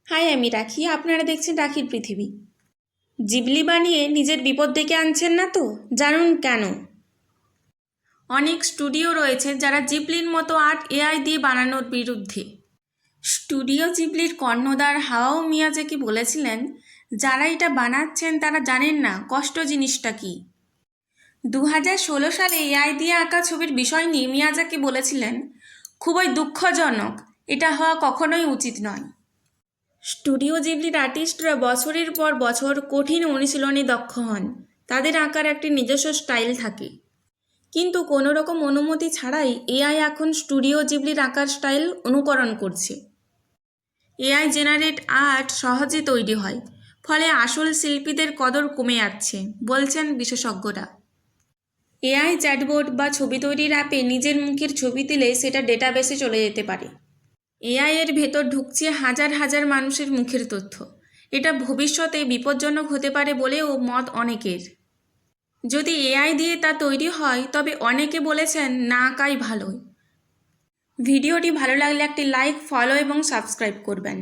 High, আমি রাখি। আপনারা দেখছেন রাখির পৃথিবী। জিবলি বানিয়ে নিজের বিপদ ডেকে আনছেন না তো? জানুন কেন। অনেক স্টুডিও রয়েছে যারা জিবলির মতো আর্ট এআই দিয়ে বানানোর বিরুদ্ধে। স্টুডিও জিবলির কর্ণধার হায়াও মিয়াজাকি বলেছিলেন, যারা এটা বানাচ্ছেন তারা জানেন না কষ্ট জিনিসটা কি। 2016 সালে এআই দিয়ে আঁকা ছবির বিষয় নিয়ে মিয়াজাকি বলেছিলেন, খুবই দুঃখজনক, এটা হওয়া কখনোই উচিত নয়। স্টুডিও জিবলির আর্টিস্টরা বছরের পর বছর কঠিন অনুশীলনে দক্ষ হন। তাদের আঁকার একটি নিজস্ব স্টাইল থাকে, কিন্তু কোনো রকম অনুমতি ছাড়াই এআই এখন স্টুডিও জিবলির আঁকার স্টাইল অনুকরণ করছে। এআই জেনারেট আর্ট সহজে তৈরি হয়, ফলে আসল শিল্পীদের কদর কমে যাচ্ছে বলছেন বিশেষজ্ঞরা। এআই চ্যাটবোর্ড বা ছবি তৈরির অ্যাপে নিজের মুখের ছবি দিলে সেটা ডেটাবেসে চলে যেতে পারে। এআই এর ভেতর ঢুকছে হাজার হাজার মানুষের মুখের তথ্য। এটা ভবিষ্যতে বিপজ্জনক হতে পারে বলেও মত অনেকের। যদি এআই দিয়ে তা তৈরি হয় তবে অনেকে বলেছেন না আঁকাই ভালো। ভিডিওটি ভালো লাগলে একটি লাইক, ফলো এবং সাবস্ক্রাইব করবেন।